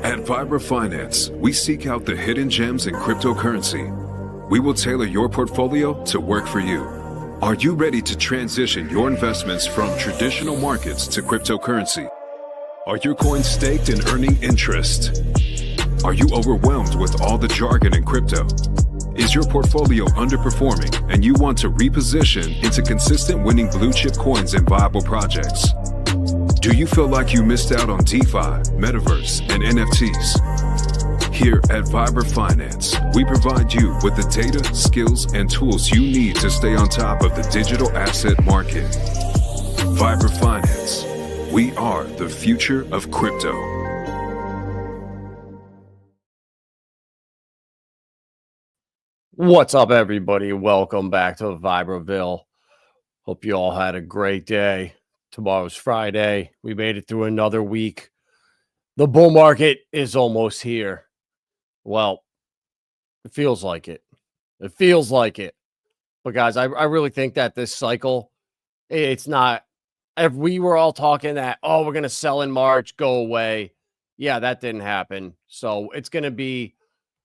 At Vibra Finance, we seek out the hidden gems in cryptocurrency. We will tailor your portfolio to work for you. Are you ready to transition your investments from traditional markets to cryptocurrency? Are your coins staked and earning interest? Are you overwhelmed with all the jargon in crypto? Is your portfolio underperforming and you want to reposition into consistent winning blue chip coins and viable projects? Do you feel like you missed out on DeFi, Metaverse, and NFTs? Here at Vibra Finance, we provide you with the data, skills, and tools you need to stay on top of the digital asset market. Vibra Finance. We are the future of crypto. What's up, everybody? Welcome back to Vibraville. Hope you all had a great day. Tomorrow's Friday. We made it through another week. The bull market is almost here. Well, it feels like it. It feels like it. But guys, I really think that this cycle, it's not, if we were all talking that, oh, we're going to sell in March, go away. Yeah, that didn't happen. So it's going to be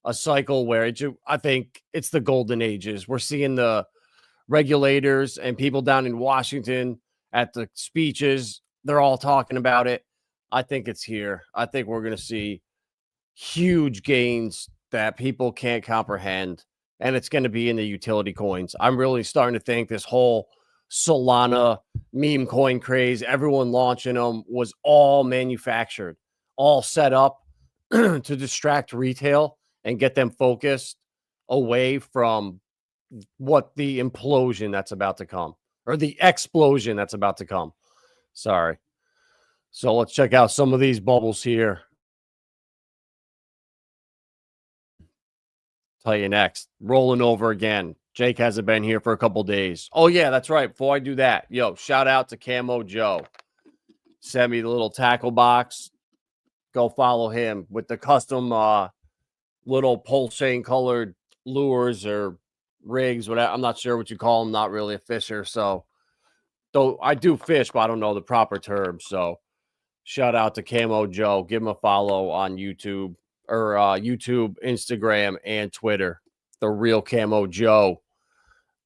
a cycle where I think it's the golden ages. We're seeing the regulators and people down in Washington at the speeches. They're all talking about it. I think it's here. I think we're going to see huge gains that people can't comprehend, and it's going to be in the utility coins. I'm really starting to think this whole Solana meme coin craze, everyone launching them, was all manufactured, all set up to distract retail and get them focused away from what the implosion that's about to come, or the explosion that's about to come. Sorry. So let's check out some of these bubbles here. Tell you next. Rolling over again. Jake hasn't been here for a couple days. Oh, yeah, that's right. Before I do that, yo, shout out to Camo Joe. Send me the little tackle box. Go follow him with the custom little Pulsechain colored lures or rigs, whatever. I'm not sure what you call them. Not really a fisher. So, though I do fish, but I don't know the proper term. So, shout out to Camo Joe. Give him a follow on YouTube or YouTube, Instagram, and Twitter. The real Camo Joe,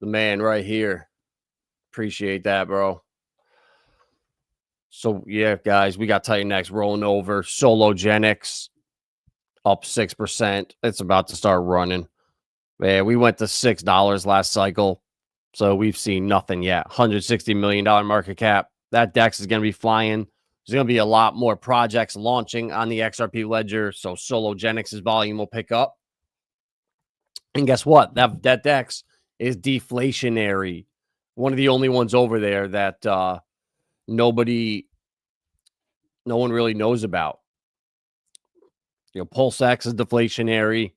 the man right here. Appreciate that, bro. So, yeah, guys, we got Titan X rolling over. Sologenics up 6%. It's about to start running. Man, we went to $6 last cycle, so we've seen nothing yet. $160 million market cap. That DEX is going to be flying. There's going to be a lot more projects launching on the XRP ledger, so Sologenics' volume will pick up. And guess what? That DEX is deflationary. One of the only ones over there that no one really knows about. You know, Pulsechain is deflationary.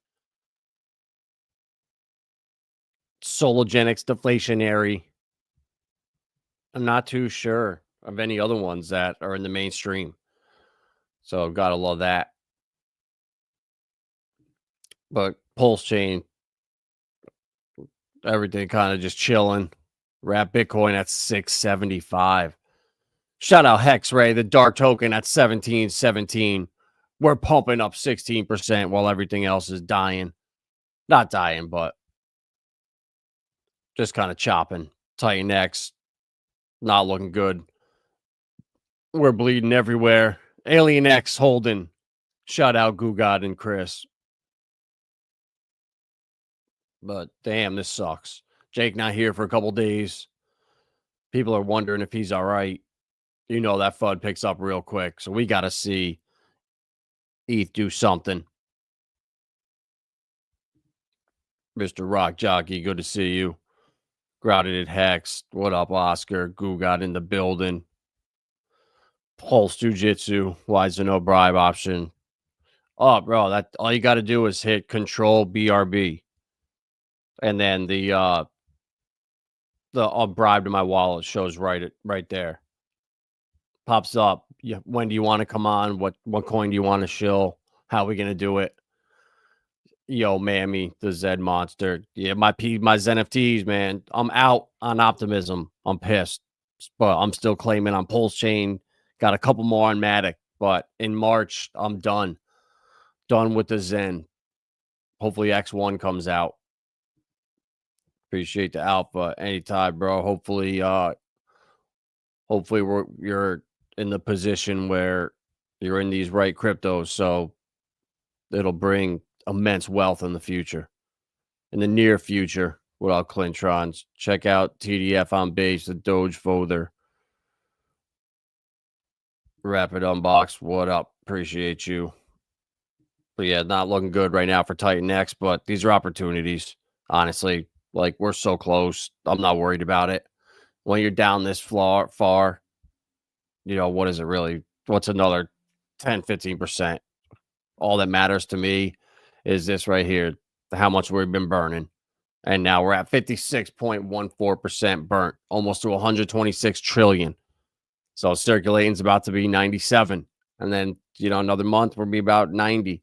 Sologenics deflationary. I'm not too sure of any other ones that are in the mainstream. So gotta love that. But Pulsechain, everything kind of just chilling. Wrap Bitcoin at 675. Shout out Hexray, the dark token at 1717. We're pumping up 16% while everything else is dying. Not dying, but just kind of chopping. Titan X, not looking good. We're bleeding everywhere. Alien X holding. Shout out Gugad and Chris. But damn, this sucks. Jake not here for a couple days. People are wondering if he's all right. You know that FUD picks up real quick. So we got to see ETH do something. Mr. Rock Jockey, good to see you. Grounded at Hex. What up, Oscar? Goo got in the building. Pulse Jiu-Jitsu. Why is there no bribe option? Oh, bro, that all you got to do is hit Control BRB. And then the bribe to my wallet shows right there. Pops up. Yeah, when do you want to come on? What coin do you want to shill? How are we gonna do it? Yo, Mammy, the Zed monster. Yeah, my Zen NFTs, man. I'm out on optimism. I'm pissed, but I'm still claiming on Pulsechain. Got a couple more on Matic, but in March I'm done. done with the Zen. Hopefully X1 comes out. Appreciate the alpha anytime, bro. Hopefully you're in the position where you're in these right cryptos, so it'll bring immense wealth in the future. In the near future, without Clintrons. Check out TDF on base, the Doge folder. Rapid unbox. What up? Appreciate you. But yeah, not looking good right now for Titan X, but these are opportunities. Honestly, like we're so close. I'm not worried about it. When you're down this far, you know, what is it really? What's another 10, 15%? All that matters to me is this right here, how much we've been burning. And now we're at 56.14% burnt, almost to 126 trillion. So circulating's about to be 97. And then, you know, another month we'll be about 90.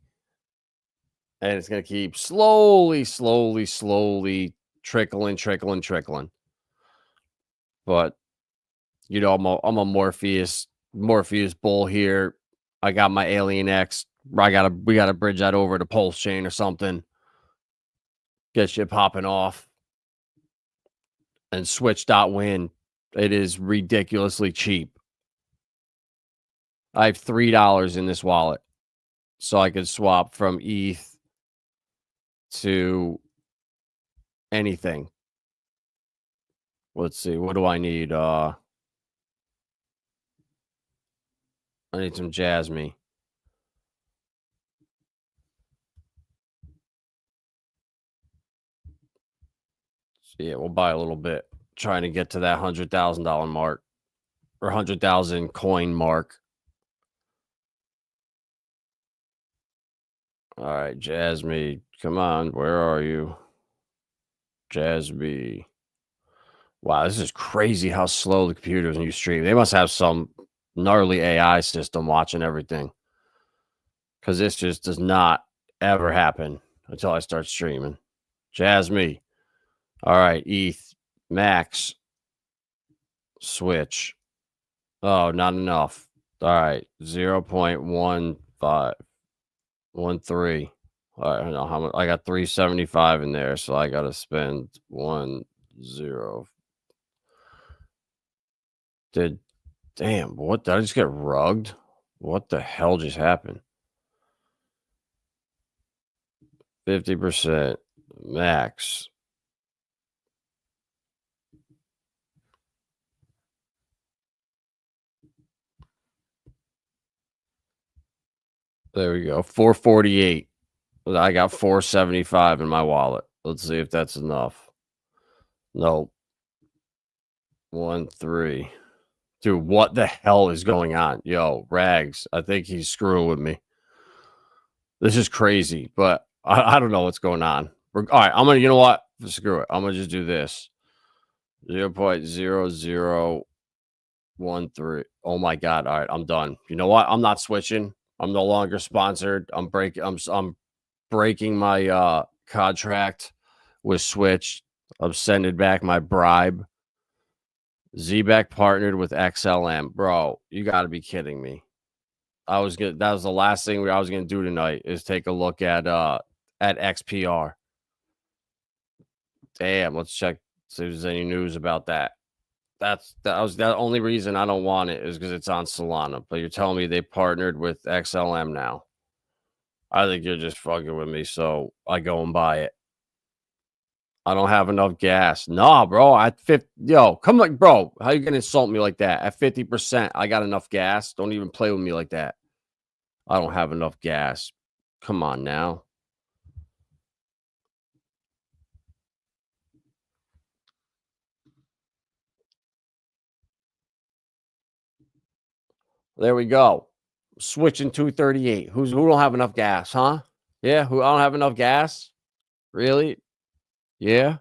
And it's going to keep slowly trickling. But, you know, I'm a Morpheus bull here. I got my Alien X. We gotta bridge that over to Pulsechain or something. Get shit popping off. And switch.win. It is ridiculously cheap. I have $3 in this wallet. So I could swap from ETH to anything. Let's see. What do I need? I need some Jasmine. So yeah, we'll buy a little bit. Trying to get to that $100,000 mark or 100,000 coin mark. All right, Jasmine, come on. Where are you? Jasmine. Wow, this is crazy how slow the computers when you stream. They must have some gnarly AI system watching everything. Because this just does not ever happen until I start streaming. Jasmine. All right, ETH. Max. Switch. Oh, not enough. All right, 0.1513. All right, I don't know how much. I got 375 in there, so I got to spend 10. Damn, what did I just get rugged? What the hell just happened? 50% max. There we go. 448. I got 475 in my wallet. Let's see if that's enough. Nope. 13. Dude, what the hell is going on? Yo, Rags, I think he's screwing with me. This is crazy, but I don't know what's going on. All right, I'm going to, you know what? Screw it. I'm going to just do this. 0.0013. Oh my God. All right, I'm done. You know what? I'm not switching. I'm no longer sponsored. I'm breaking my contract with Switch. I'm sending back my bribe. Zback partnered with XLM. Bro, you got to be kidding me. That was the last thing I was going to do tonight is take a look at XPR. Damn, let's check see if there's any news about that. That was the only reason I don't want it is because it's on Solana. But you're telling me they partnered with XLM now. I think you're just fucking with me, so I go and buy it. I don't have enough gas. Nah, bro. Yo, come on, bro. How you gonna insult me like that? At 50%, I got enough gas. Don't even play with me like that. I don't have enough gas. Come on now. There we go. Switching 238. Who don't have enough gas, huh? Yeah, who I don't have enough gas? Really? Yeah.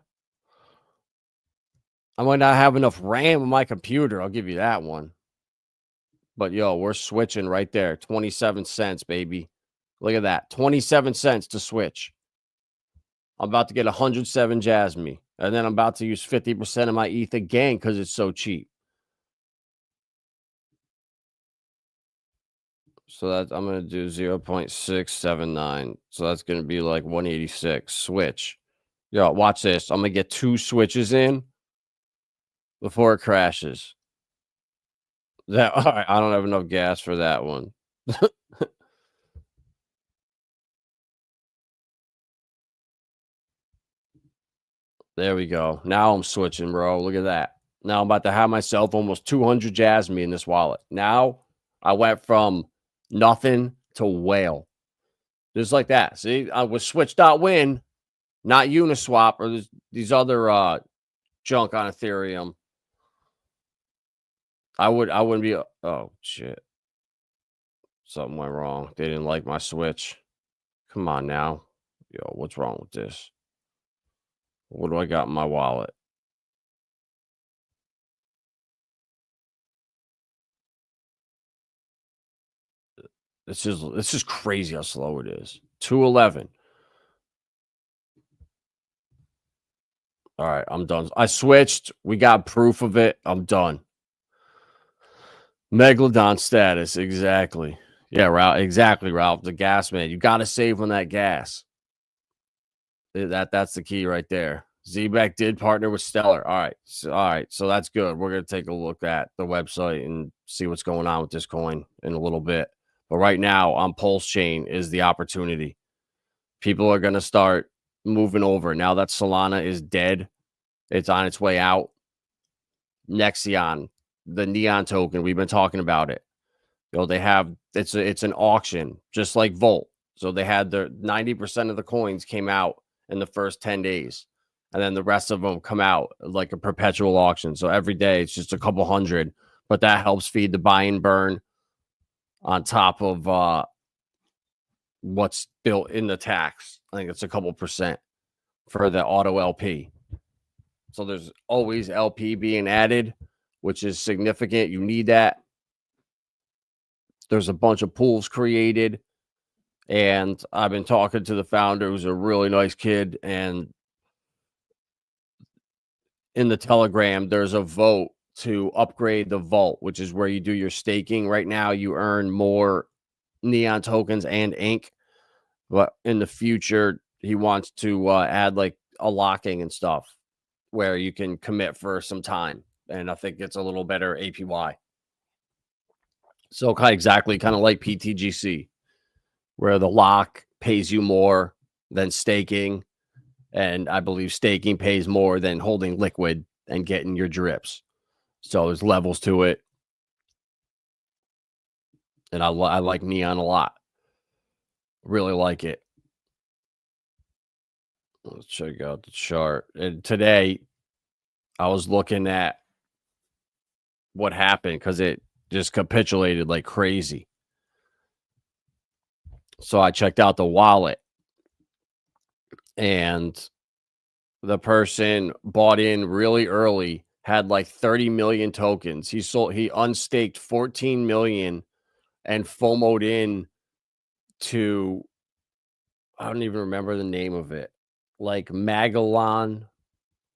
I might not have enough RAM on my computer. I'll give you that one. But yo, we're switching right there. 27 cents, baby. Look at that. 27 cents to switch. I'm about to get 107 Jasmine. And then I'm about to use 50% of my ETH again because it's so cheap. So that's I'm gonna do 0.679. So that's gonna be like 186. Switch. Yo, watch this. I'm gonna get 2 switches in before it crashes. That all right, I don't have enough gas for that one. There we go. Now I'm switching, bro. Look at that. Now I'm about to have myself almost 200 Jasmine in this wallet. Now I went from nothing to whale. Just like that. See, I was switch.win, not Uniswap or these other junk on Ethereum. I wouldn't be oh shit. Something went wrong. They didn't like my switch. Come on now. Yo, what's wrong with this? What do I got in my wallet? It's just crazy how slow it is. 211. All right, I'm done. I switched. We got proof of it. I'm done. Megalodon status. Exactly. Yeah, Ralph. Exactly, Ralph. The gas man. You got to save on that gas. That's the key right there. Zbeck did partner with Stellar. All right. So that's good. We're gonna take a look at the website and see what's going on with this coin in a little bit. But right now, on Pulsechain is the opportunity. People are gonna start moving over now that Solana is dead. It's on its way out. Nexion, the Neon token, we've been talking about it. You know, they have it's an auction just like Volt. So they had the 90% of the coins came out in the first 10 days. And then the rest of them come out like a perpetual auction. So every day it's just a couple hundred, but that helps feed the buy and burn on top of what's built in the tax. I think it's a couple percent for the auto LP. So there's always LP being added, which is significant. You need that. There's a bunch of pools created. And I've been talking to the founder, who's a really nice kid. And in the Telegram, there's a vote to upgrade the vault, which is where you do your staking. Right now, you earn more Neon tokens and ink. But in the future, he wants to add like a locking and stuff where you can commit for some time. And I think it's a little better APY. So kind of like PTGC, where the lock pays you more than staking. And I believe staking pays more than holding liquid and getting your drips. So there's levels to it. And I like Neon a lot. Really like it. Let's check out the chart. And today, I was looking at what happened because it just capitulated like crazy. So I checked out the wallet. And the person bought in really early, had like 30 million tokens. He unstaked 14 million and FOMO'd in to, I don't even remember the name of it, like Magellan,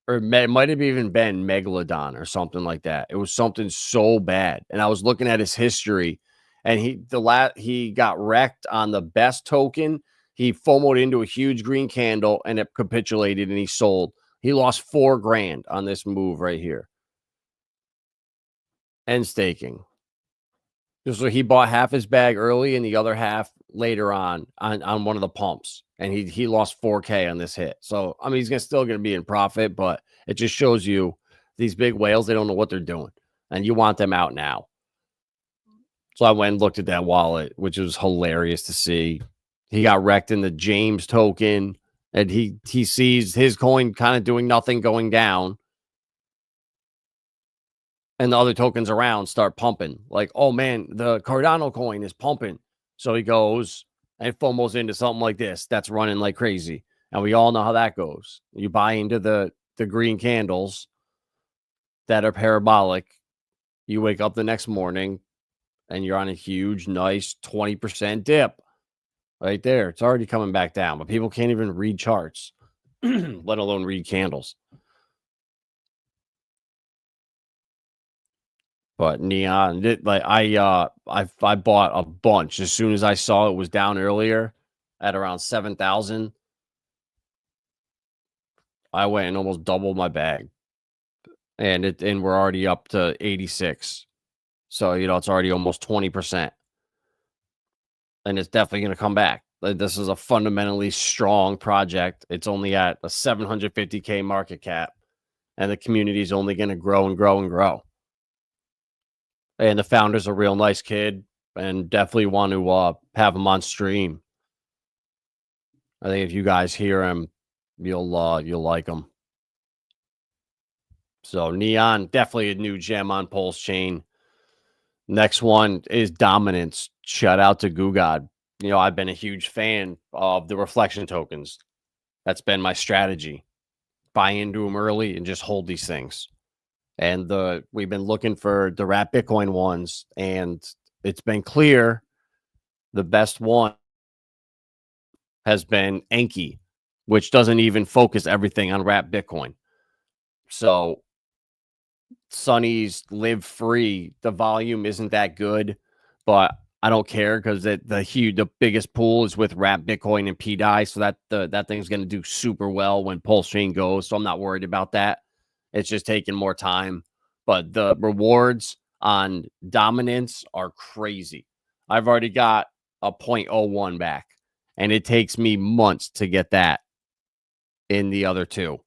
or it might have even been Megalodon or something like that. It was something so bad. And I was looking at his history, and he got wrecked on the best token. He FOMO'd into a huge green candle and it capitulated and he sold. He lost $4,000 on this move right here. And staking. So he bought half his bag early and the other half later on one of the pumps. And he lost 4K on this hit. So, I mean, he's still going to be in profit, but it just shows you these big whales, they don't know what they're doing. And you want them out now. So I went and looked at that wallet, which was hilarious to see. He got wrecked in the James token, and he sees his coin kind of doing nothing, going down. And the other tokens around start pumping. Like, oh man, the Cardano coin is pumping. So he goes and FOMOs into something like this that's running like crazy. And we all know how that goes. You buy into the green candles that are parabolic. You wake up the next morning and you're on a huge, nice 20% dip. Right there. It's already coming back down, but people can't even read charts, let alone read candles. But Neon, I bought a bunch as soon as I saw it was down earlier at around 7,000. I went and almost doubled my bag, and we're already up to 86. So it's already almost 20%, and it's definitely going to come back. This is a fundamentally strong project. It's only at a 750K market cap, and the community is only going to grow and grow and grow. And the founder's a real nice kid, and definitely want to have him on stream. I think if you guys hear him, you'll like him. So Neon, definitely a new gem on Pulsechain. Next one is Dominance. Shout out to Gugad. I've been a huge fan of the reflection tokens. That's been my strategy. Buy into them early and just hold these things. And we've been looking for the Wrap Bitcoin ones, and it's been clear the best one has been Enki, which doesn't even focus everything on Wrap Bitcoin. So Sunny's Live Free, the volume isn't that good, but I don't care because the biggest pool is with Wrap Bitcoin and PDI, so that thing's going to do super well when Pulsechain goes. So I'm not worried about that. It's just taking more time, but the rewards on Dominance are crazy. I've already got a 0.01 back, and it takes me months to get that in the other two.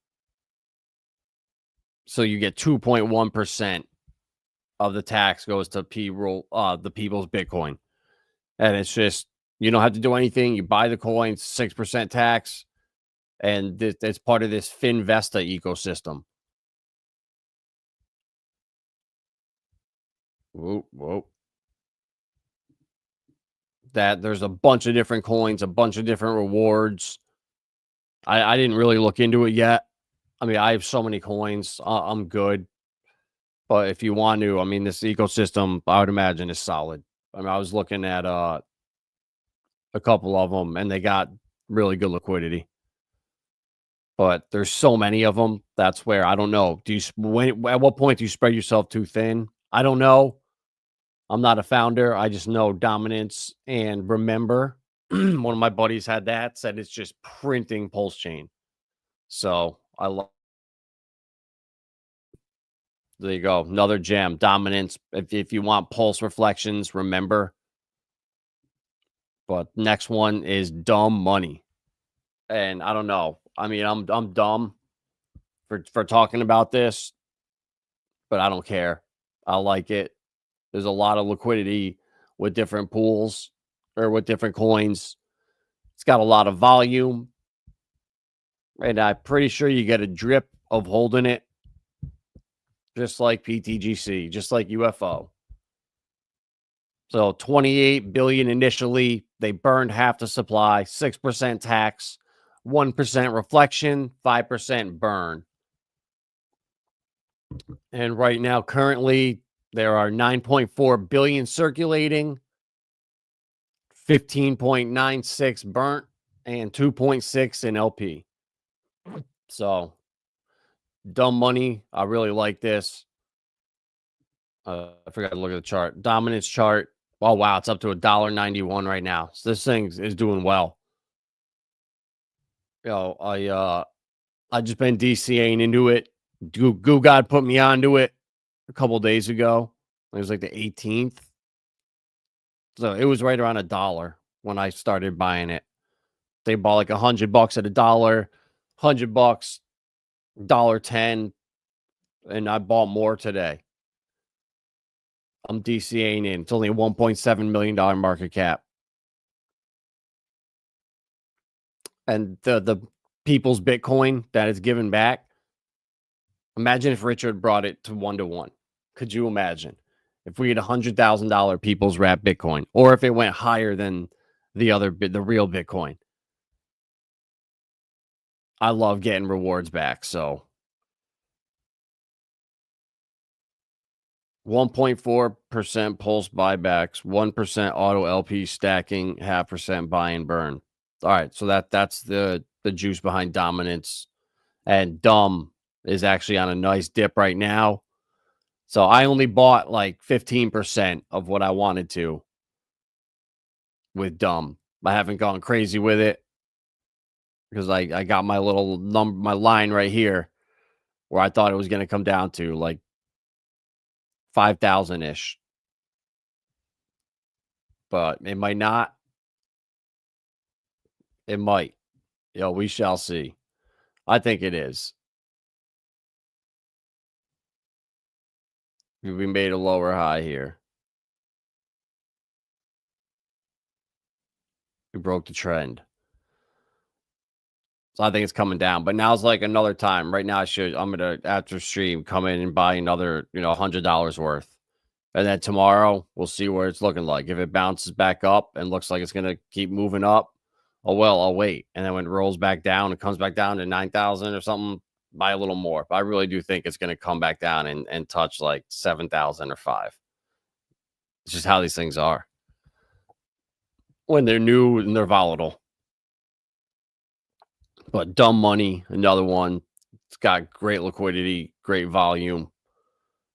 So you get 2.1% of the tax goes to the people's Bitcoin. And it's just, you don't have to do anything. You buy the coins, 6% tax, and it's part of this Finvesta ecosystem. Whoa. That there's a bunch of different coins, a bunch of different rewards. I didn't really look into it yet. I mean, I have so many coins. I'm good. But if you want to, I mean, this ecosystem, I would imagine, is solid. I mean, I was looking at a couple of them, and they got really good liquidity. But there's so many of them. That's where I don't know. At what point do you spread yourself too thin? I don't know. I'm not a founder. I just know Dominance and Remember. One of my buddies had that, said it's just printing Pulsechain. So I love. There you go. Another gem. Dominance. If you want pulse reflections, Remember. But next one is Dumb Money. And I don't know. I mean, I'm dumb for talking about this, but I don't care. I like it. There's a lot of liquidity with different pools or with different coins. It's got a lot of volume. And I'm pretty sure you get a drip of holding it. Just like PTGC, just like UFO. So 28 billion initially. They burned half the supply, 6% tax, 1% reflection, 5% burn. And right now, currently, there are 9.4 billion circulating, 15.96 burnt, and 2.6 in LP. So, Dumb Money. I really like this. I forgot to look at the chart. Dominance chart. Oh, wow. It's up to $1.91 right now. So this thing is doing well. I just been DCAing into it. Goo God put me onto it a couple days ago. It was like the 18th. So it was right around $1 when I started buying it. They bought like $100 at $1, $100, $1.10, and I bought more today. I'm DCAing in. It's only a $1.7 million market cap. And the people's Bitcoin that is given back. Imagine if Richard brought it to 1-to-1. Could you imagine if we had $100,000 people's Wrap Bitcoin, or if it went higher than the real Bitcoin? I love getting rewards back. So 1.4% pulse buybacks, 1% auto LP stacking, 0.5% buy and burn. All right, so that's the juice behind Dominance. And Dumb is actually on a nice dip right now. So I only bought like 15% of what I wanted to with dumb. I haven't gone crazy with it because I got my little number, my line right here where I thought it was going to come down to like 5,000 ish, but it might not. It might. We shall see. I think it is. We made a lower high here. We broke the trend. So I think it's coming down. But now's like another time. Right now, I'm gonna after stream come in and buy another, $100 worth. And then tomorrow we'll see where it's looking like. If it bounces back up and looks like it's gonna keep moving up, oh well, I'll wait. And then when it rolls back down, it comes back down to 9,000 or something, buy a little more. But I really do think it's gonna come back down and touch like 7,000 or 5. It's just how these things are. When they're new and they're volatile. But dumb money, another one. It's got great liquidity, great volume.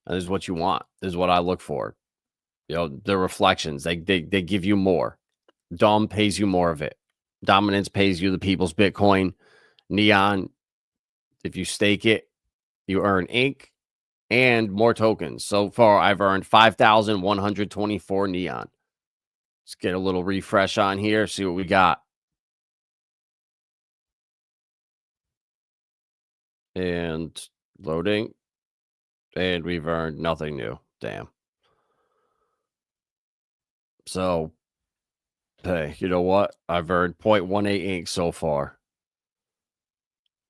And this is what you want. This is what I look for. The reflections. They give you more. Dumb pays you more of it. Dominance pays you the people's Bitcoin. Neon, if you stake it, you earn ink and more tokens. So far, I've earned 5,124 Neon. Let's get a little refresh on here, see what we got. And loading. And we've earned nothing new. Damn. So, hey, you know what? I've earned 0.18 ink so far.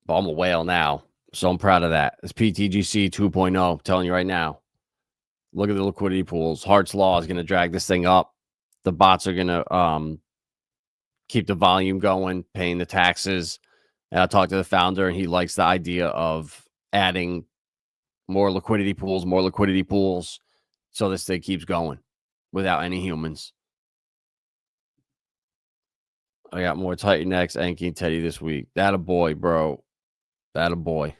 But I'm a whale now. So I'm proud of that. It's PTGC 2.0. I'm telling you right now. Look at the liquidity pools. Hart's Law is going to drag this thing up. The bots are going to keep the volume going, paying the taxes. And I talked to the founder, and he likes the idea of adding more liquidity pools, so this thing keeps going without any humans. I got more Titan X, Anki, and Teddy this week. That a boy, bro. That a boy.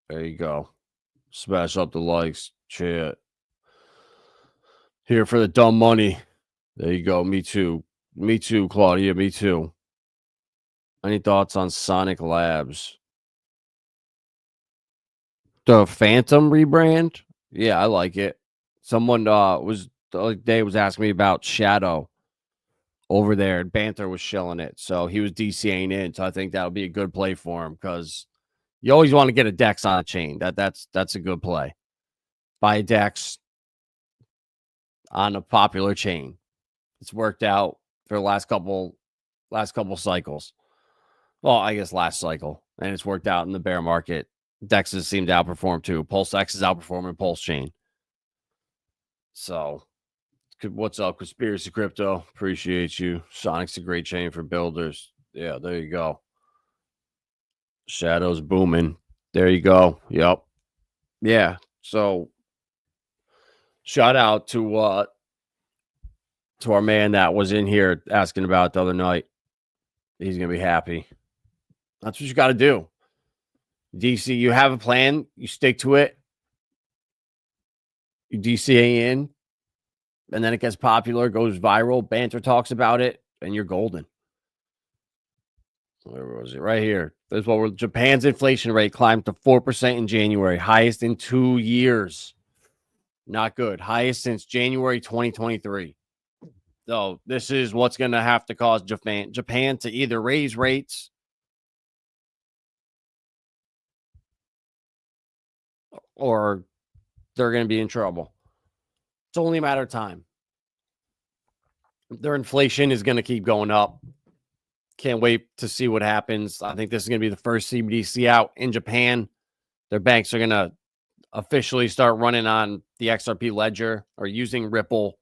There you go. Smash up the likes. Chat. Here for the dumb money. There you go. Me too. Me too, Claudia. Me too. Any thoughts on Sonic Labs? The Phantom rebrand? Yeah, I like it. Someone was the other day was asking me about Shadow over there, and Banter was shilling it. So he was DCing in. So I think that would be a good play for him because you always want to get a DEX on a chain. That's a good play. Buy a DEX on a popular chain. It's worked out for the last couple cycles. Well, I guess last cycle, and it's worked out in the bear market. DEXs seem to outperform too. Pulsex is outperforming Pulsechain. So, what's up, Conspiracy Crypto? Appreciate you. Sonic's a great chain for builders. Yeah, there you go. Shadows booming. There you go. Yep. Yeah. So, shout out to our man that was in here asking about the other night. He's gonna be happy. That's what you got to do. DC, you have a plan, you stick to it, you DCA in, and then it gets popular, goes viral, Banter talks about it, and you're golden. Where was it? Right here. This is what Japan's inflation rate climbed to 4% in January, highest in 2 years. Not good. Highest since January 2023. So this is what's going to have to cause Japan to either raise rates or they're going to be in trouble. It's only a matter of time. Their inflation is going to keep going up. Can't wait to see what happens. I think this is going to be the first CBDC out in Japan. Their banks are going to officially start running on the XRP ledger or using Ripple,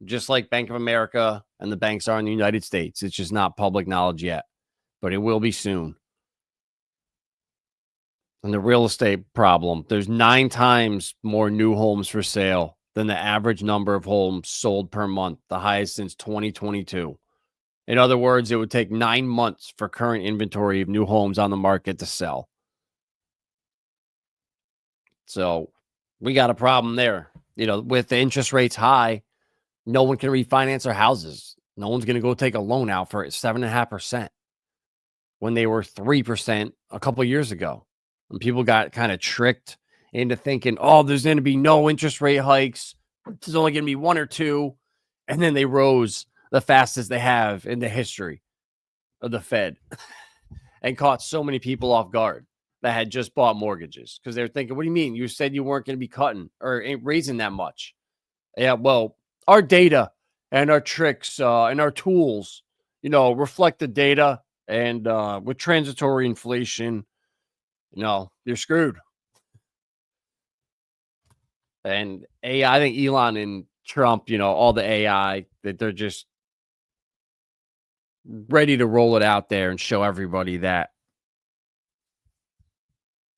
just like Bank of America and the banks are in the United States. It's just not public knowledge yet, but it will be soon. And the real estate problem, there's 9 times more new homes for sale than the average number of homes sold per month, the highest since 2022. In other words, it would take 9 months for current inventory of new homes on the market to sell. So we got a problem there. With the interest rates high, no one can refinance their houses. No one's going to go take a loan out for 7.5% when they were 3% a couple of years ago. And people got kind of tricked into thinking, oh, there's going to be no interest rate hikes. There's only going to be one or two. And then they rose the fastest they have in the history of the Fed and caught so many people off guard that had just bought mortgages because they're thinking, what do you mean? You said you weren't going to be cutting or raising that much. Yeah, well, our data and our tricks and our tools, reflect the data. And with transitory inflation, you're screwed. And AI, I think Elon and Trump, all the AI, that they're just ready to roll it out there and show everybody that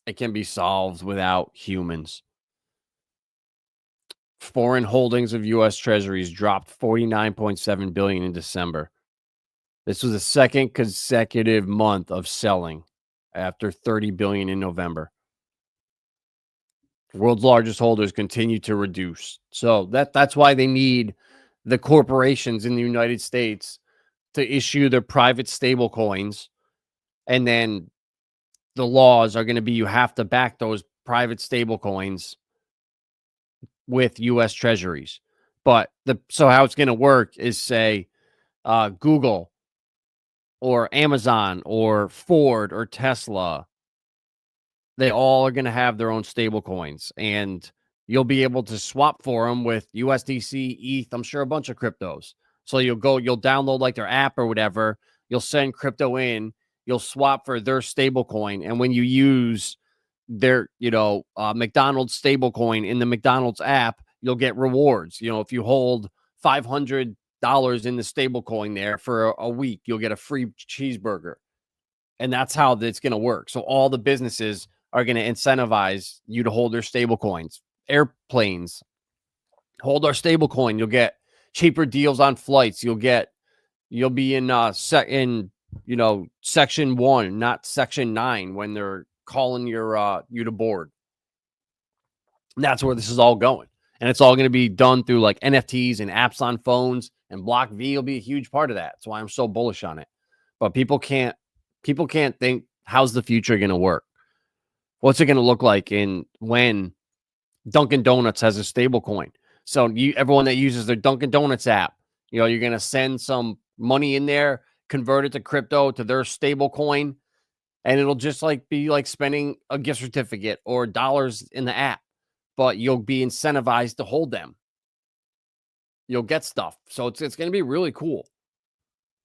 it can be solved without humans. Foreign holdings of U.S. Treasuries dropped $49.7 billion in December. This was the second consecutive month of selling after $30 billion in November. World's largest holders continue to reduce. So that's why they need the corporations in the United States to issue their private stable coins. And then the laws are going to be you have to back those private stable coins with U.S. Treasuries. But so how it's going to work is, say, Google or Amazon or Ford or Tesla, they all are going to have their own stable coins, and you'll be able to swap for them with USDC, ETH, I'm sure a bunch of cryptos. So you'll download like their app or whatever, you'll send crypto in, you'll swap for their stable coin, and when you use their, McDonald's stable coin in the McDonald's app, you'll get rewards. If you hold $500 in the stable coin there for a week, you'll get a free cheeseburger. And that's how it's going to work. So all the businesses are going to incentivize you to hold their stable coins. Airplanes, hold our stable coin. You'll get cheaper deals on flights. You'll be in section 1, not section 9 when they're calling you to board. And that's where this is all going. And it's all going to be done through like NFTs and apps on phones, and Block V will be a huge part of that. That's why I'm so bullish on it. But people can't think, how's the future going to work? What's it going to look like when Dunkin' Donuts has a stable coin? So everyone that uses their Dunkin' Donuts app, you're going to send some money in there, convert it to crypto to their stable coin, and it'll just be like spending a gift certificate or dollars in the app, but you'll be incentivized to hold them. You'll get stuff. So it's going to be really cool.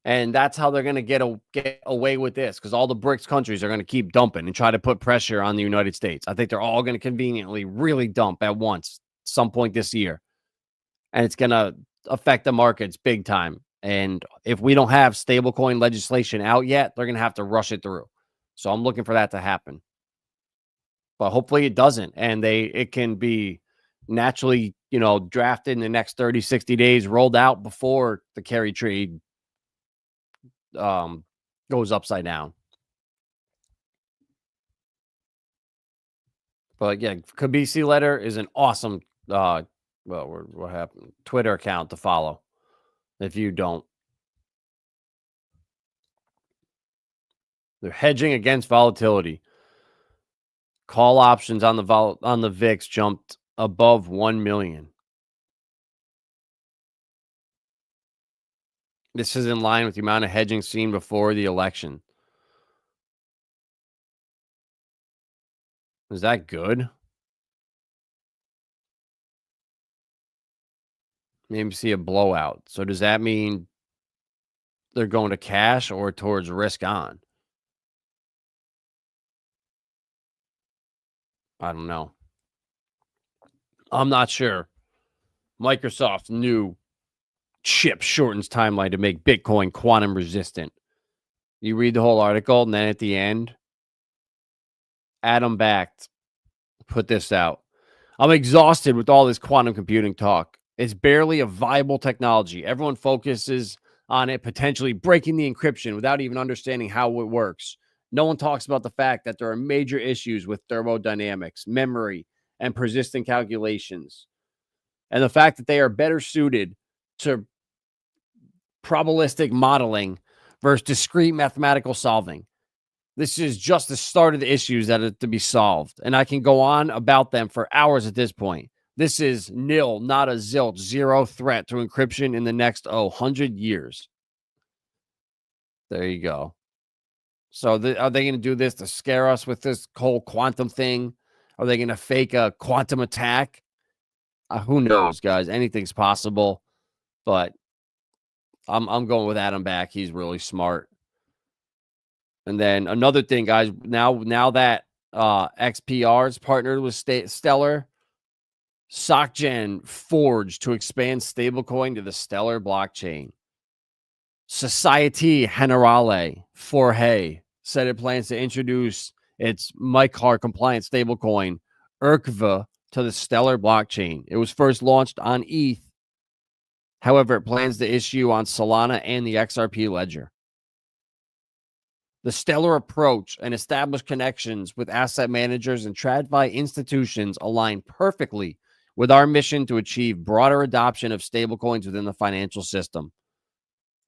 And that's how they're going to get away with this, because all the BRICS countries are going to keep dumping and try to put pressure on the United States. I think they're all going to conveniently really dump at once some point this year. And it's going to affect the markets big time. And if we don't have stablecoin legislation out yet, they're going to have to rush it through. So I'm looking for that to happen. But hopefully it doesn't. And it can be naturally, drafted in the next 30, 60 days, rolled out before the carry trade goes upside down. But yeah, Kabisi letter is an awesome what happened? Twitter account to follow if you don't. They're hedging against volatility. Call options on the VIX jumped above 1 million. This is in line with the amount of hedging seen before the election. Is that good? Maybe see a blowout. So does that mean they're going to cash or towards risk on? I don't know. I'm not sure. Microsoft's new chip shortens timeline to make Bitcoin quantum resistant. You read the whole article, and then at the end, Adam Backed put this out. I'm exhausted with all this quantum computing talk. It's barely a viable technology. Everyone focuses on it potentially breaking the encryption without even understanding how it works. No one talks about the fact that there are major issues with thermodynamics, memory, and persistent calculations. And the fact that they are better suited to probabilistic modeling versus discrete mathematical solving. This is just the start of the issues that are to be solved. And I can go on about them for hours at this point. This is nil, not a zilch, zero threat to encryption in the next 100 years. There you go. So are they going to do this to scare us with this whole quantum thing? Are they going to fake a quantum attack? Who knows, guys? Anything's possible. But I'm going with Adam Back. He's really smart. And then another thing, guys, now that XPR is partnered with Stellar, SocGen forged to expand stablecoin to the Stellar blockchain. Societe Generale Forge said it plans to introduce its MiCAR compliant stablecoin ERCVA to the Stellar blockchain. It was first launched on ETH. However, it plans to issue on Solana and the XRP ledger. The Stellar approach and established connections with asset managers and TradFi institutions align perfectly with our mission to achieve broader adoption of stablecoins within the financial system.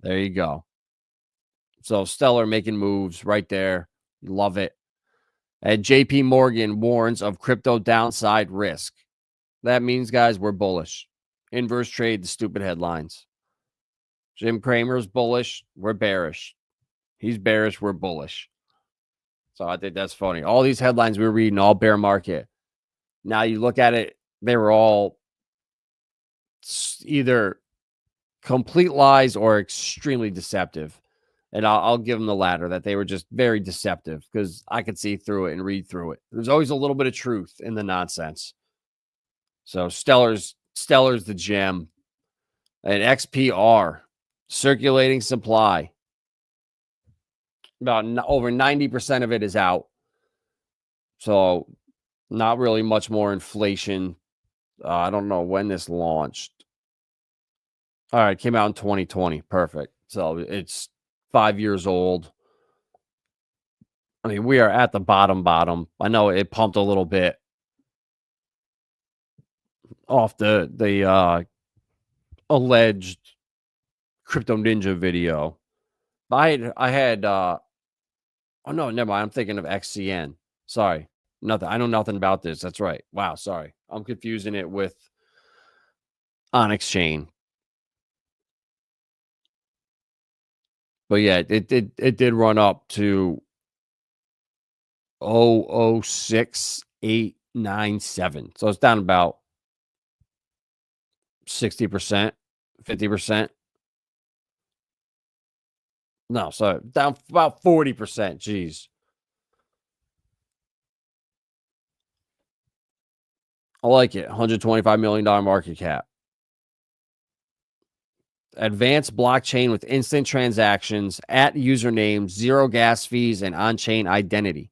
There you go. So Stellar making moves right there. Love it. And JP Morgan warns of crypto downside risk. That means, guys, we're bullish. Inverse trade the stupid headlines. Jim Cramer's bullish. We're bearish. He's bearish. We're bullish. So I think that's funny. All these headlines we're reading, all bear market. Now you look at it, they were all either complete lies or extremely deceptive. And I'll give them the latter, that they were just very deceptive because I could see through it and read through it. There's always a little bit of truth in the nonsense. So Stellar's the gem. And XPR, circulating supply. About over 90% of it is out. So not really much more inflation. I don't know when this launched. All right, came out in 2020. Perfect. So it's 5 years old. I mean, we are at the bottom. I know it pumped a little bit off the alleged Crypto Ninja video. I had oh no, never mind. I'm thinking of XCN. Sorry. Nothing. I know nothing about this. That's right. Wow, sorry. I'm confusing it with Onyx Chain. But yeah, it did run up to 0.06897. So it's down about 60%, 50%. No, so down about 40%. Jeez. I like it. $125 million market cap. Advanced blockchain with instant transactions, at username, zero gas fees, and on-chain identity.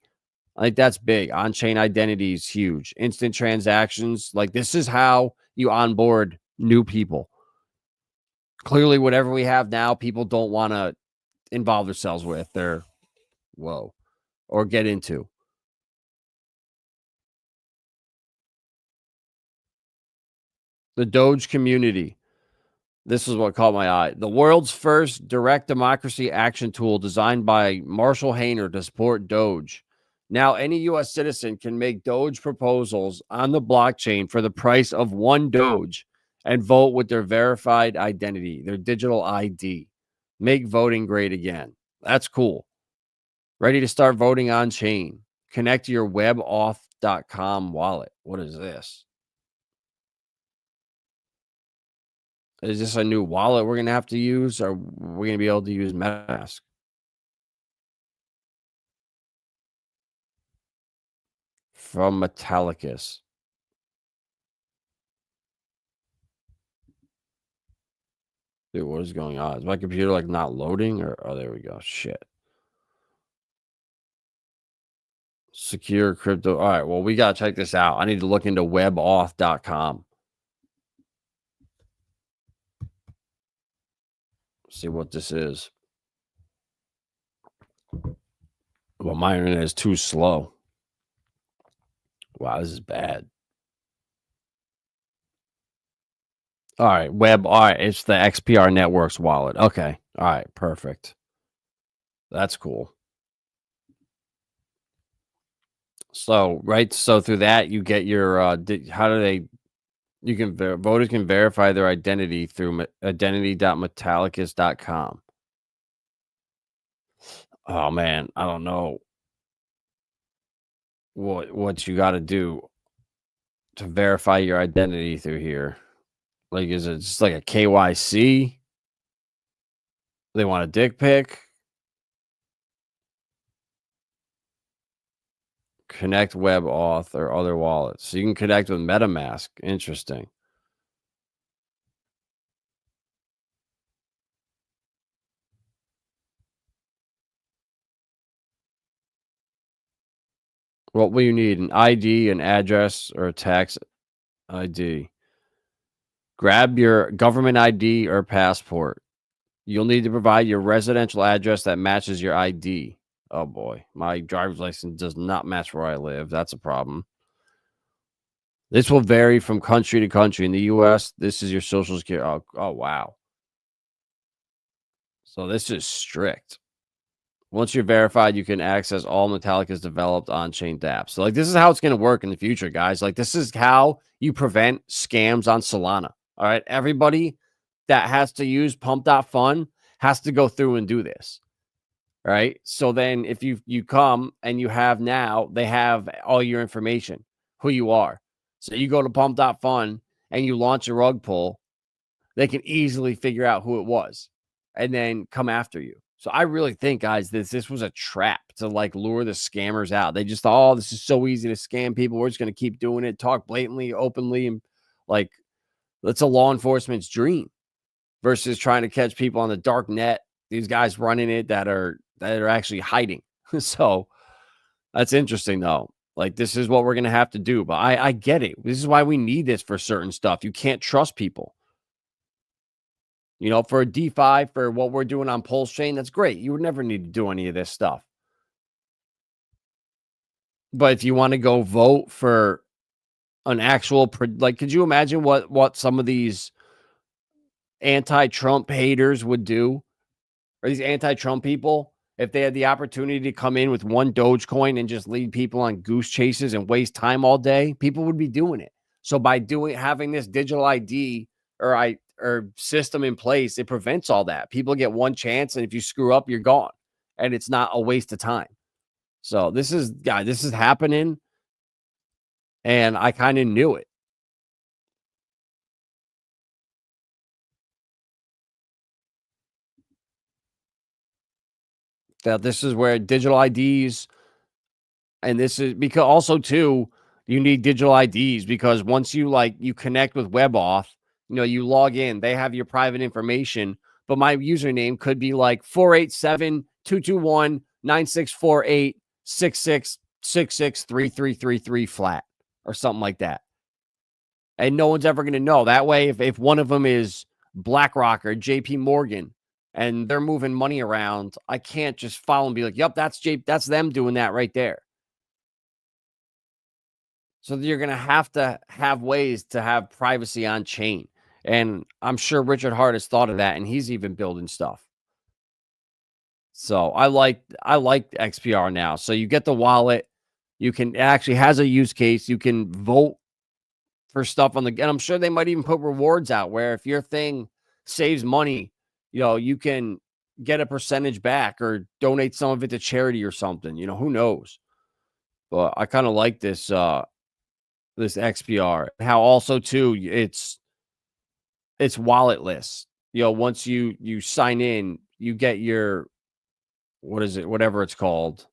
I think that's big. On-chain identity is huge. Instant transactions, like this is how you onboard new people. Clearly, whatever we have now, people don't want to involve themselves with. Or get into. The Doge community. This is what caught my eye. The world's first direct democracy action tool designed by Marshall Hayner to support Doge. Now, any U.S. citizen can make Doge proposals on the blockchain for the price of one Doge and vote with their verified identity, their digital ID. Make voting great again. That's cool. Ready to start voting on chain. Connect to your webauth.com wallet. What is this? Is this a new wallet we're going to have to use, or we're going to be able to use MetaMask? From Metallicus. Dude, what is going on? Is my computer like not loading? Or oh, there we go. Shit. Secure crypto. All right, well, we got to check this out. I need to look into webauth.com. See what this is. Well, my internet is too slow. Wow, this is bad. All right, web. All right, it's the XPR Networks wallet. Okay. All right, perfect. That's cool. So, right, so through that you get your how do they you can voters can verify their identity through identity.metallicus.com. Oh man, I don't know what you got to do to verify your identity through here. Like, is it just like a KYC? They want a dick pic? Connect web auth or other wallets. So you can connect with MetaMask. Interesting. What will you need? An ID, an address, or a tax ID. Grab your government ID or passport. You'll need to provide your residential address that matches your ID. Oh boy, my driver's license does not match where I live. That's a problem. This will vary from country to country. In the US, this is your social security. Oh wow. So this is strict. Once you're verified, you can access all Metallica's developed on-chain dApps. So, like, this is how it's going to work in the future, guys. Like, this is how you prevent scams on Solana. All right, everybody that has to use Pump.Fun has to go through and do this. Right. So then, if you come and you have now, they have all your information, who you are. So you go to Pump.Fun and you launch a rug pull, they can easily figure out who it was and then come after you. So I really think, guys, this was a trap to like lure the scammers out. They just thought, oh, this is so easy to scam people. We're just going to keep doing it, talk blatantly, openly, and like that's a law enforcement's dream versus trying to catch people on the dark net. These guys running it that are actually hiding. So that's interesting, though. Like, this is what we're going to have to do. But I get it. This is why we need this for certain stuff. You can't trust people. You know, for a DeFi, for what we're doing on Pulsechain, that's great. You would never need to do any of this stuff. But if you want to go vote for an actual, like, could you imagine what some of these anti-Trump haters would do, or these anti-Trump people, if they had the opportunity to come in with one Dogecoin and just lead people on goose chases and waste time all day? People would be doing it. So by having this digital ID or system in place, it prevents all that. People get one chance, and if you screw up, you're gone, and it's not a waste of time. So this is happening, and I kind of knew it. That this is where digital IDs, and this is because also too, you need digital IDs because once you connect with WebAuth, you log in, they have your private information, but my username could be like 487-221-9648-66663333 flat or something like that. And no one's ever going to know. That way, if one of them is BlackRock or JP Morgan and they're moving money around, I can't just follow and be like, yep, that's them doing that right there. So you're going to have ways to have privacy on chain. And I'm sure Richard Hart has thought of that, and he's even building stuff. So I like XPR now. So you get the wallet. It actually has a use case. You can vote for stuff and I'm sure they might even put rewards out where if your thing saves money, you can get a percentage back or donate some of it to charity or something. Who knows? But I kind of like this this XPR. How also too it's walletless. Once you sign in, you get your whatever it's called,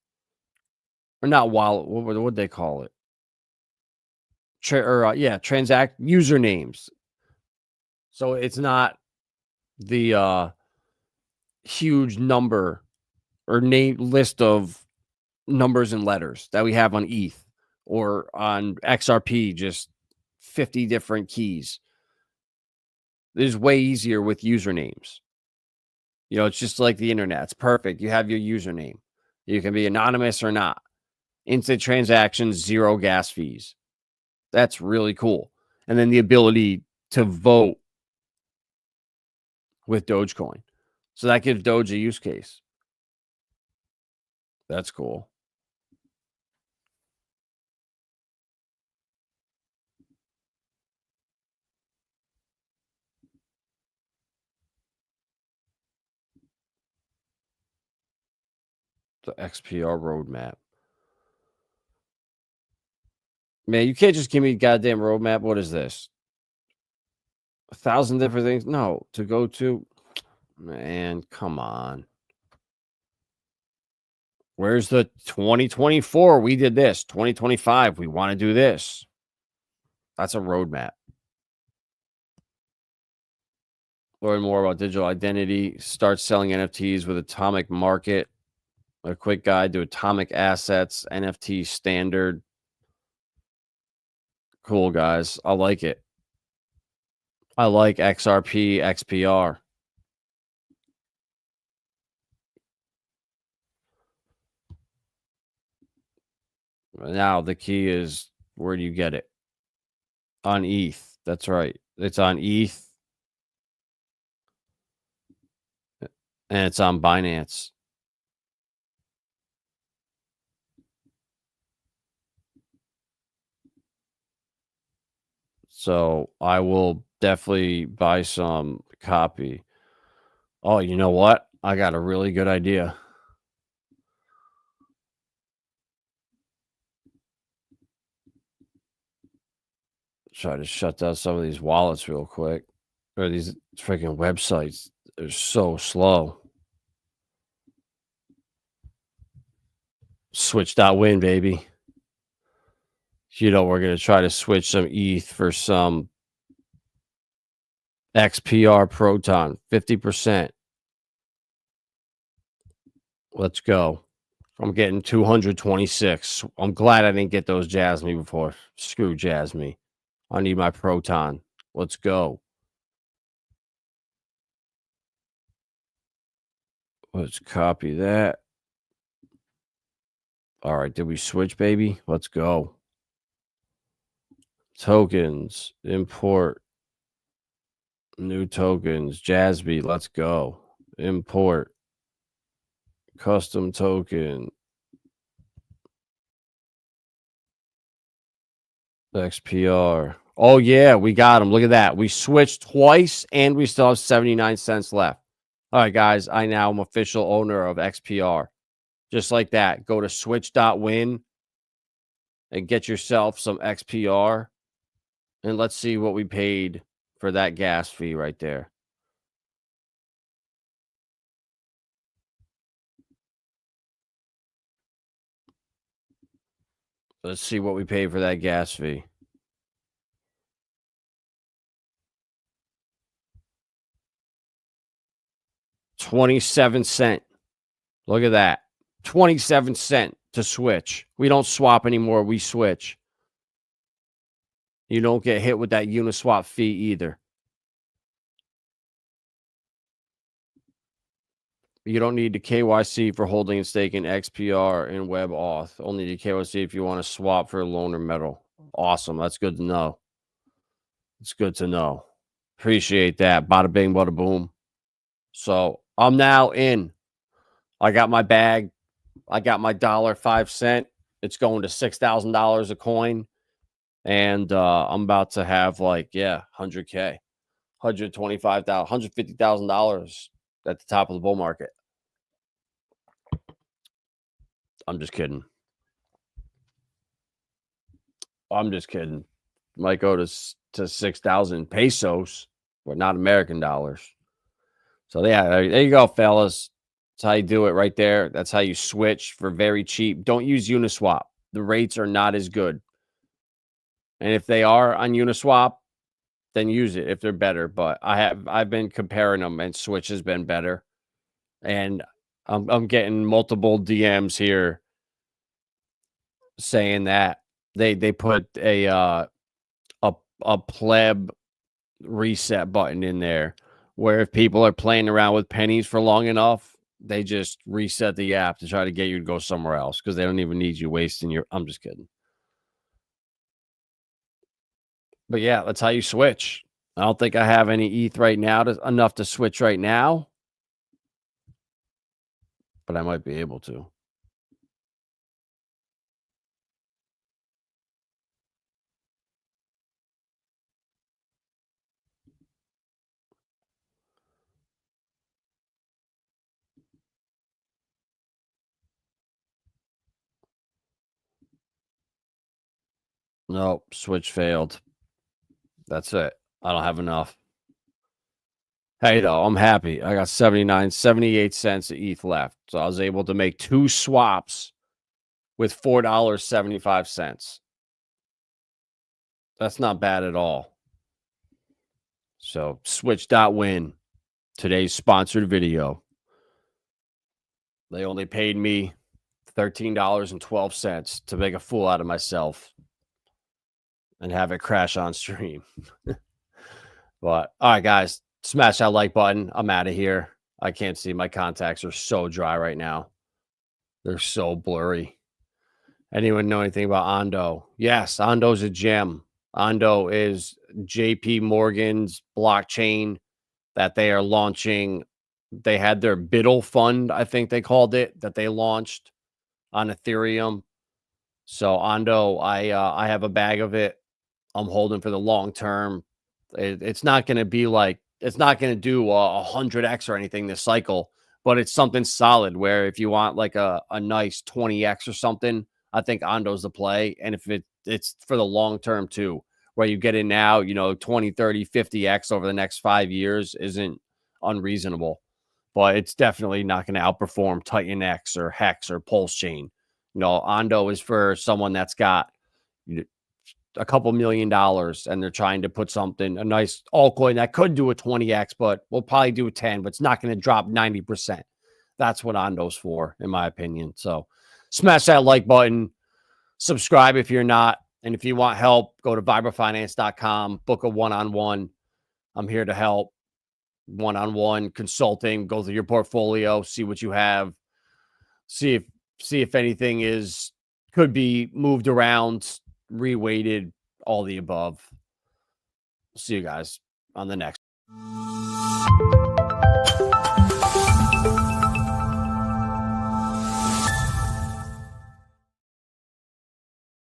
or not wallet. What would they call it? Transact usernames. So it's not the huge number or name list of numbers and letters that we have on ETH or on XRP, just 50 different keys. It is way easier with usernames. It's just like the internet. It's perfect. You have your username. You can be anonymous or not. Instant transactions, 0 gas fees. That's really cool. And then the ability to vote with Dogecoin. So that gives Doge a use case. That's cool. The XPR roadmap. Man, you can't just give me a goddamn roadmap. What is this? 1,000 different things? No, to go to. Man, come on. Where's the 2024? We did this. 2025, we want to do this. That's a roadmap. Learn more about digital identity. Start selling NFTs with Atomic Market. A quick guide to atomic assets, NFT standard. Cool, guys. I like it. I like XRP, XPR. Now, the key is, where do you get it? On ETH. That's right. It's on ETH. And it's on Binance. So I will definitely buy some copy. Oh, you know what? I got a really good idea. Try to shut down some of these wallets real quick. Or these freaking websites. They're so slow. Switch.win, baby. You know, we're going to try to switch some ETH for some XPR Proton. 50%. Let's go. I'm getting 226. I'm glad I didn't get those Jasmine before. Screw Jasmine. I need my Proton. Let's go. Let's copy that. All right. Did we switch, baby? Let's go. Tokens. Import. New tokens. Jasmine. Let's go. Import. Custom token. XPR. Oh, yeah. We got them. Look at that. We switched twice and we still have 79 cents left. All right, guys. I now am official owner of XPR. Just like that. Go to switch.win and get yourself some XPR. And let's see what we paid for that gas fee right there. Let's see what we paid for that gas fee. $0.27. Look at that. 27 cents to switch. We don't swap anymore. We switch. You don't get hit with that Uniswap fee either. You don't need the KYC for holding and staking XPR and WebAuth. Only the KYC if you want to swap for a loan or metal. Awesome. That's good to know. It's good to know. Appreciate that. Bada bing, bada boom. So I'm now in. I got my bag. I got my $1.05. It's going to $6,000 a coin. And I'm about to have like, yeah, 100K, $125,000, $150,000 at the top of the bull market. I'm just kidding. I'm just kidding. Might go to 6,000 pesos, but not American dollars. So yeah, there you go, fellas. That's how you do it right there. That's how you switch for very cheap. Don't use Uniswap. The rates are not as good. And if they are on Uniswap, then use it if they're better. But I've been comparing them, and Switch has been better. And I'm getting multiple DMs here saying that they put a pleb reset button in there, where if people are playing around with pennies for long enough, they just reset the app to try to get you to go somewhere else because they don't even need you wasting your. I'm just kidding. But yeah, that's how you switch. I don't think I have any ETH right now enough to switch right now, but I might be able to. Nope, switch failed. That's it. I don't have enough. Hey, though, I'm happy. I got 78 cents of ETH left. So I was able to make 2 swaps with $4.75. That's not bad at all. So switch.win, today's sponsored video. They only paid me $13.12 to make a fool out of myself and have it crash on stream. But all right, guys, smash that like button. I'm out of here. I can't see. My contacts are so dry right now. They're so blurry. Anyone know anything about Ondo? Yes, Ondo's a gem. Ondo is JP Morgan's blockchain that they are launching. They had their Biddle fund, I think they called it, that they launched on Ethereum. So Ondo, I have a bag of it. I'm holding for the long term. It's not going to be like, it's not going to do 100x or anything this cycle, but it's something solid where if you want like a nice 20x or something, I think Ondo's the play. And if it's for the long term too, where you get in now, 20, 30, 50x over the next 5 years isn't unreasonable, but it's definitely not going to outperform Titan X or Hex or Pulsechain. Ondo is for someone that's got a couple $1 million and they're trying to put a nice altcoin that could do a 20x, but we'll probably do a 10, but it's not going to drop 90%. That's what Ondo's for, in my opinion. So smash that like button, subscribe if you're not. And if you want help, go to vibrofinance.com, book a one-on-one. I'm here to help. One-on-one consulting, go through your portfolio, see what you have, see if anything could be moved around, reweighted, all the above. See you guys on the next.